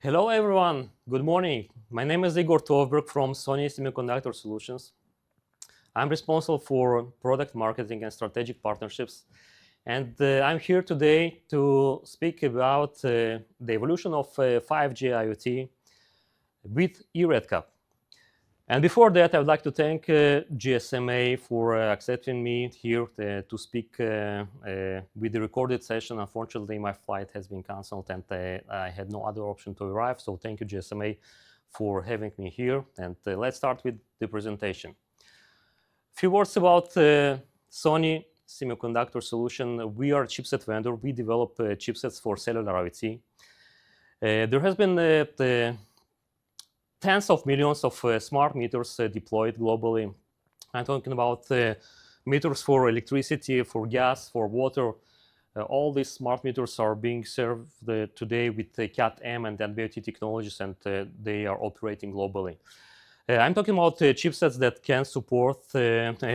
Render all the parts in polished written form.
Hello everyone, good morning. My name is Igor Tovberg from Sony Semiconductor Solutions. I'm responsible for product marketing and strategic partnerships. And I'm here today to speak about the evolution of 5G IoT with eRedCap. And before that, I would like to thank GSMA for accepting me here to speak with the recorded session. Unfortunately, my flight has been canceled and I had no other option to arrive. So thank you, GSMA, for having me here. And let's start with the presentation. A few words about Sony Semiconductor Solution. We are a chipset vendor. We develop chipsets for cellular IoT. There has been tens of millions of smart meters deployed globally. I'm talking about meters for electricity, for gas, for water. All these smart meters are being served today with Cat-M and NB-IoT technologies, and they are operating globally. I'm talking about chipsets that can support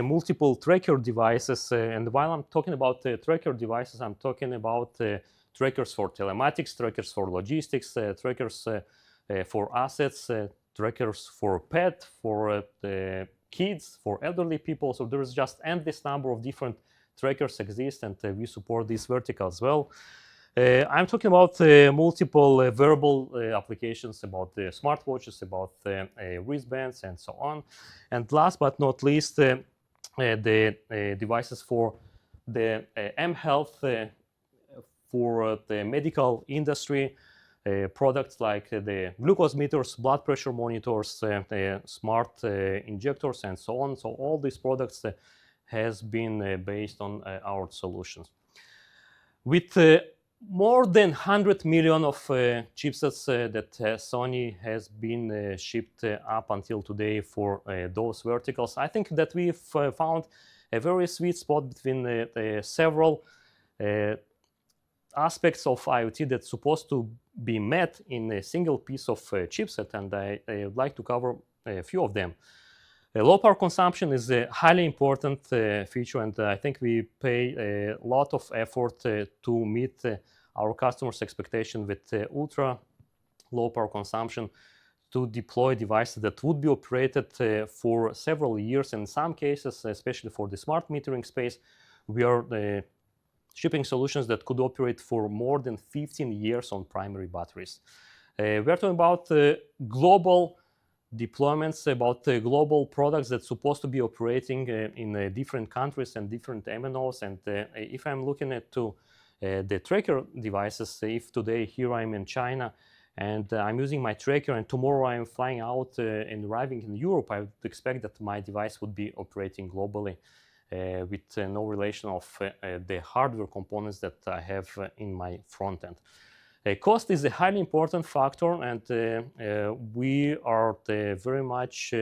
multiple tracker devices. And while I'm talking about tracker devices, I'm talking about trackers for telematics, trackers for logistics, trackers for assets, trackers for pet, for kids, for elderly people. So there is just endless number of different trackers exist, and we support this vertical as well. I'm talking about multiple wearable applications, about smartwatches, about wristbands, and so on. And last but not least, the devices for the mHealth, for the medical industry. Products like the glucose meters, blood pressure monitors, smart injectors, and so on. So all these products has been based on our solutions. With more than 100 million of chipsets that Sony has been shipped up until today for those verticals, I think that we've found a very sweet spot between several aspects of IoT that's supposed to be met in a single piece of chipset, and I would like to cover a few of them. Low power consumption is a highly important feature, and I think we pay a lot of effort to meet our customers' expectation with ultra low power consumption to deploy devices that would be operated for several years. In some cases, especially for the smart metering space, we are shipping solutions that could operate for more than 15 years on primary batteries. We're talking about global deployments, about global products that's supposed to be operating in different countries and different MNOs. And if I'm looking at the tracker devices, if today here I'm in China and I'm using my tracker, and tomorrow I'm flying out and arriving in Europe, I would expect that my device would be operating globally. With no relation of the hardware components that I have in my front end. Cost is a highly important factor, and we are very much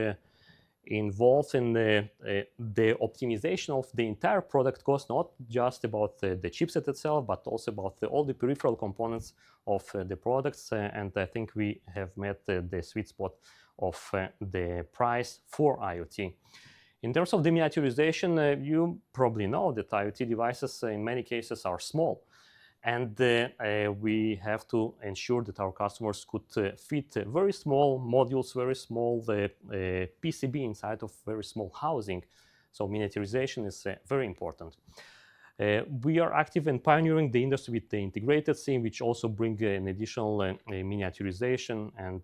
involved in the optimization of the entire product cost, not just about the chipset itself, but also about all the peripheral components of the products. And I think we have met the sweet spot of the price for IoT. In terms of the miniaturization, you probably know that IoT devices in many cases are small. And we have to ensure that our customers could fit very small modules, very small PCB inside of very small housing. So miniaturization is very important. We are active in pioneering the industry with the integrated SIM, which also brings an additional miniaturization, and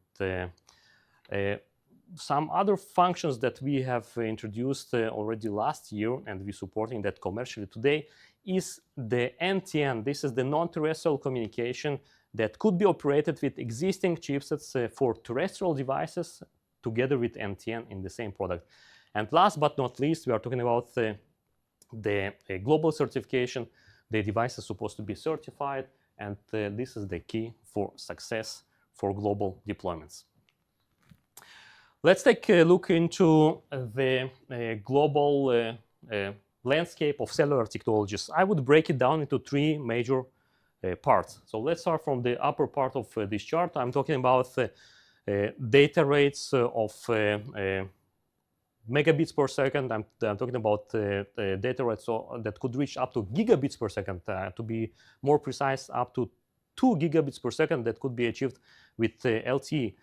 some other functions that we have introduced already last year, and we're supporting that commercially today, is the NTN. This is the non-terrestrial communication that could be operated with existing chipsets for terrestrial devices together with NTN in the same product. And last but not least, we are talking about the global certification. The device is supposed to be certified, and this is the key for success for global deployments. Let's take a look into the global landscape of cellular technologies. I would break it down into three major parts. So let's start from the upper part of this chart. I'm talking about data rates of megabits per second. I'm talking about data rates that could reach up to gigabits per second. To be more precise, up to 2 gigabits per second that could be achieved with LTE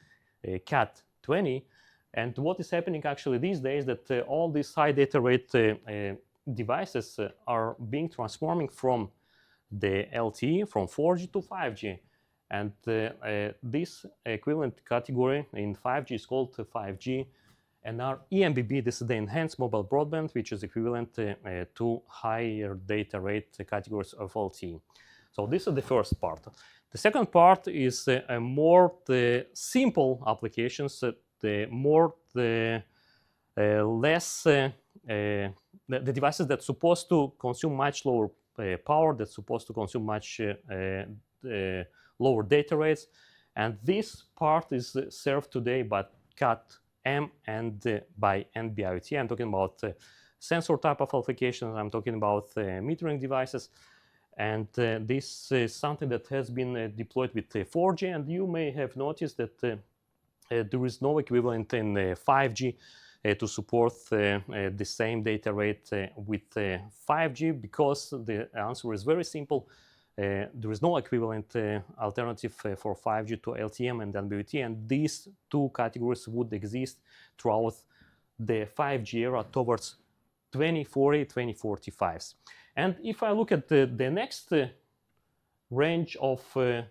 Cat 20. And what is happening actually these days that all these high data rate devices are being transforming from the LTE, from 4G to 5G. And this equivalent category in 5G is called 5G. And our eMBB, this is the enhanced mobile broadband, which is equivalent to higher data rate categories of LTE. So this is the first part. The second part is more the simple applications, the devices that's supposed to consume much lower power, that's supposed to consume much lower data rates. And this part is served today by Cat M and by NB-IoT. I'm talking about sensor type of applications. I'm talking about metering devices. And this is something that has been deployed with 4G. And you may have noticed that there is no equivalent in 5G to support the same data rate with 5G, because the answer is very simple. There is no equivalent alternative for 5G to LTE and NB-IoT, and these two categories would exist throughout the 5G era towards 2040, 2045. And if I look at the next range of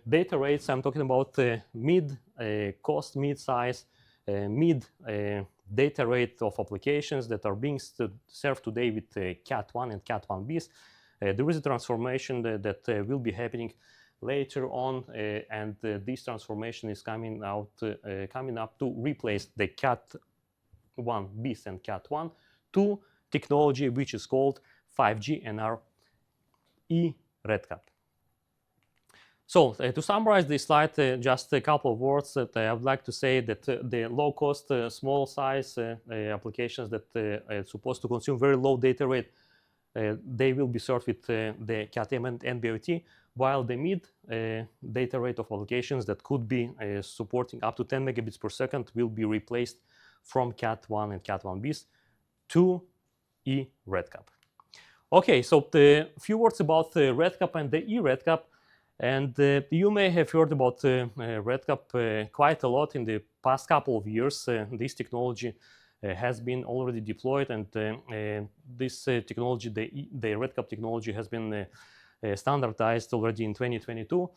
data rates, I'm talking about mid-cost, mid-size, mid data rate of applications that are being served today with Cat 1 and Cat 1bis. There is a transformation that will be happening later on, and this transformation is coming up to replace the Cat 1bis and Cat 1 to technology which is called 5G and our eRedCap. So to summarize this slide, just a couple of words that I would like to say that the low-cost, small-size applications that are supposed to consume very low data rate, they will be served with the Cat M and NB-IoT, while the mid data rate of applications that could be supporting up to 10 megabits per second will be replaced from Cat 1 and Cat 1bis to eRedCap. Okay, so a few words about RedCap and the eRedCap. And you may have heard about RedCap quite a lot in the past couple of years. This technology has been already deployed, and this technology, the RedCap technology, has been standardized already in 2022.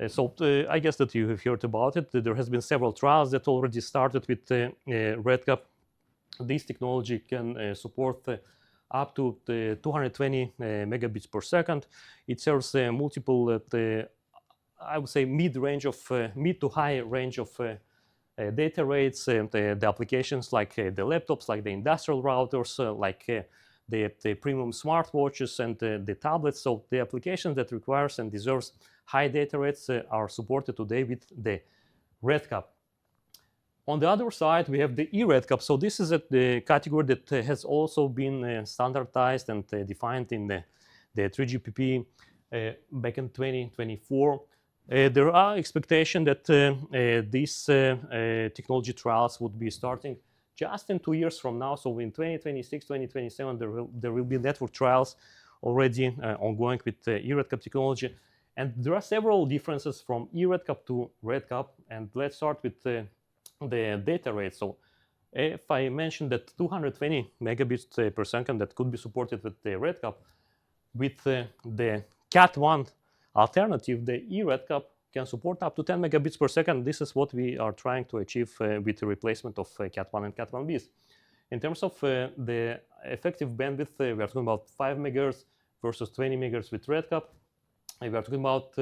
So I guess that you have heard about it. There has been several trials that already started with RedCap. This technology can support up to 220 megabits per second. It serves multiple, I would say, mid to high range of data rates. The applications like the laptops, like the industrial routers, like the premium smartwatches and the tablets. So the applications that requires and deserves high data rates are supported today with the RedCap. On the other side, we have the eRedCap. So this is the category that has also been standardized and defined in the 3GPP back in 2024. There are expectations that these technology trials would be starting just in 2 years from now. So in 2026, 2027, there will be network trials already ongoing with eRedCap technology. And there are several differences from eRedCap to RedCap. And let's start with the data rate. So if I mentioned that 220 megabits per second that could be supported with the RedCap, with the Cat 1 alternative, the eRedCap can support up to 10 megabits per second. This is what we are trying to achieve with the replacement of Cat 1 and Cat 1bis. In terms of the effective bandwidth, we are talking about 5 megahertz versus 20 megahertz with RedCap. We are talking about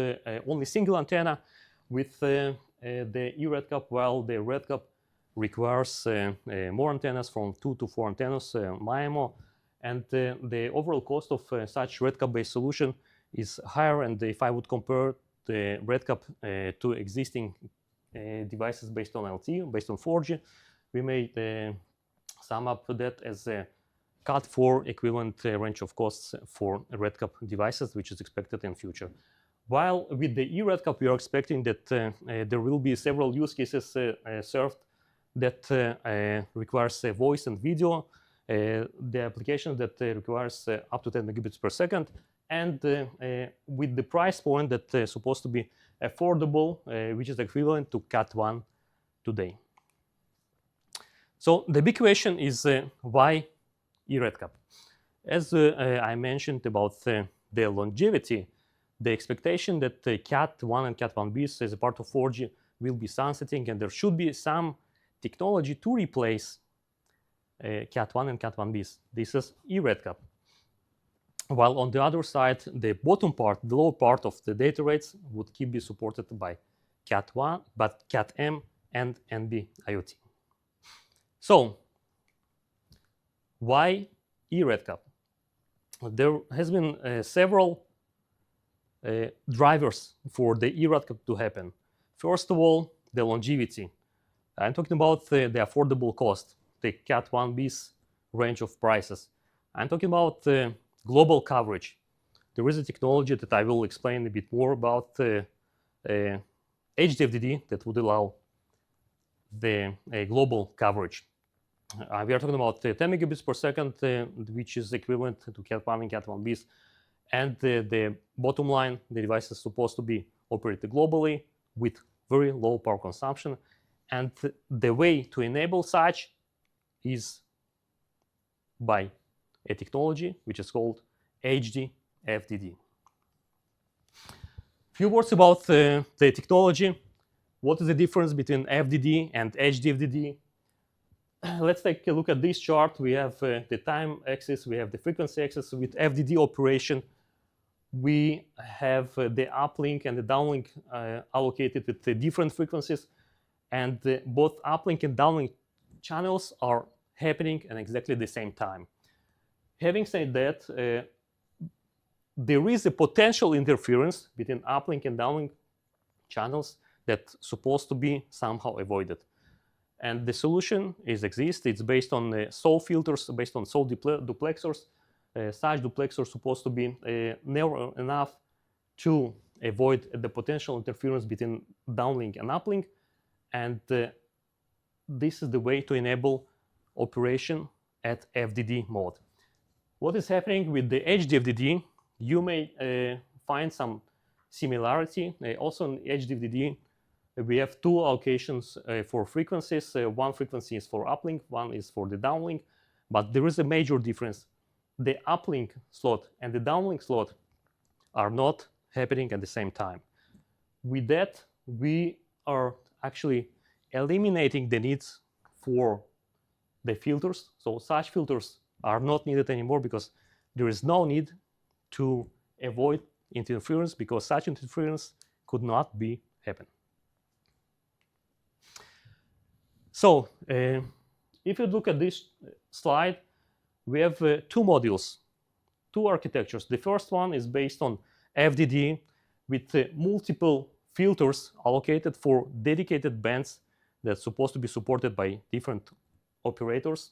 only single antenna with the eRedCap, while the RedCap requires more antennas, from 2 to 4 antennas, MIMO, and the overall cost of such RedCap-based solution is higher. And if I would compare the RedCap to existing devices based on LTE, based on 4G, we may sum up that as a Cat 4 equivalent range of costs for RedCap devices, which is expected in future. While with the eRedCap, we are expecting that there will be several use cases served that requires voice and video, the application that requires up to 10 megabits per second, and with the price point that is supposed to be affordable, which is equivalent to Cat 1 today. So the big question is why eRedCap? As I mentioned about the longevity, the expectation that Cat 1 and Cat 1bis as a part of 4G will be sunsetting, and there should be some technology to replace Cat 1 and Cat 1bis. This is eRedCap. While on the other side, the bottom part, the lower part of the data rates would keep be supported by Cat 1, but Cat M and NB IoT. So, why eRedCap? There has been several drivers for the eRedCap to happen. First of all, the longevity. I'm talking about the affordable cost, the Cat 1bis range of prices. I'm talking about global coverage. There is a technology that I will explain a bit more about, HD-FDD, that would allow the global coverage. We are talking about 10 megabits per second, which is equivalent to Cat 1 and Cat 1bis. And the bottom line, the device is supposed to be operated globally with very low power consumption. And the way to enable such is by a technology which is called HD-FDD. Few words about the technology. What is the difference between FDD and HD-FDD? Let's take a look at this chart. We have the time axis, we have the frequency axis. With FDD operation, we have the uplink and the downlink allocated with the different frequencies, and both uplink and downlink channels are happening at exactly the same time. Having said that, there is a potential interference between uplink and downlink channels that's supposed to be somehow avoided. And the solution exists. It's based on SAW filters, based on SAW duplexers. Such duplexers supposed to be narrow enough to avoid the potential interference between downlink and uplink. And this is the way to enable operation at FDD mode. What is happening with the HD-FDD? You may find some similarity. Also in HD-FDD, we have two allocations for frequencies. One frequency is for uplink, one is for the downlink. But there is a major difference. The uplink slot and the downlink slot are not happening at the same time. With that, we are actually eliminating the needs for the filters. So such filters are not needed anymore because there is no need to avoid interference, because such interference could not be happen. So if you look at this slide, we have two modules, two architectures. The first one is based on FDD with multiple filters allocated for dedicated bands that's supposed to be supported by different operators.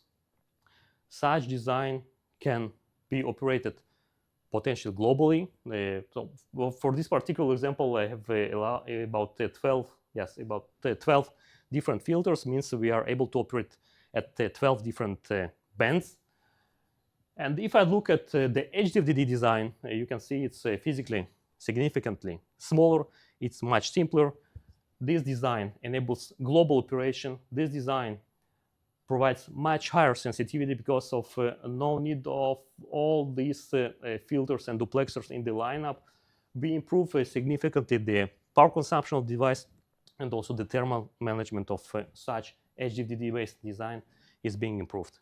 Such design can be operated potentially globally. Well, for this particular example, I have about 12 different filters. Means we are able to operate at 12 different bands. And if I look at the HD-FDD design, you can see it's physically significantly smaller. It's much simpler. This design enables global operation. This design provides much higher sensitivity because of no need of all these filters and duplexers in the lineup. We improve significantly the power consumption of the device, and also the thermal management of such HD-FDD-based design is being improved.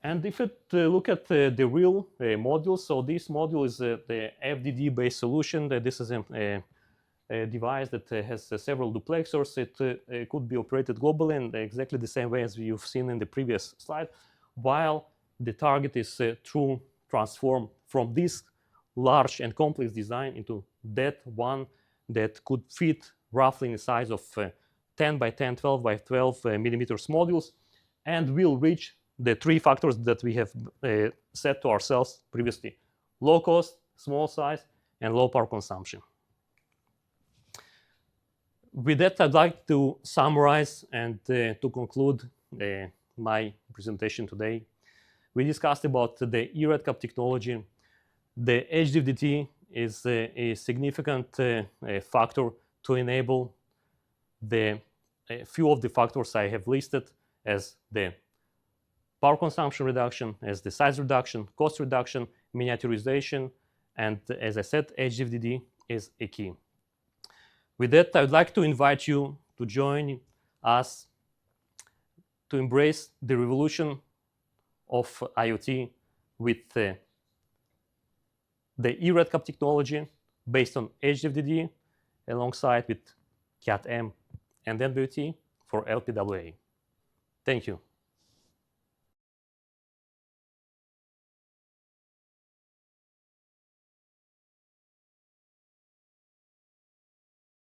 And if you look at the real module, so this module is the FDD-based solution. This is a device that has several duplexers. It could be operated globally in exactly the same way as you've seen in the previous slide, while the target is to transform from this large and complex design into that one that could fit roughly in the size of 10 by 10, 12 by 12 millimeters modules, and will reach the three factors that we have set to ourselves previously: low cost, small size, and low power consumption. With that, I'd like to summarize and to conclude my presentation today. We discussed about the eRedCap technology. The HD-FDD is a significant factor to enable the few of the factors I have listed as the power consumption reduction, as the size reduction, cost reduction, miniaturization, and as I said, HD-FDD is a key. With that, I would like to invite you to join us to embrace the revolution of IoT with the eRedCap technology based on HD-FDD alongside with CAT-M and NB-IoT for LPWA. Thank you.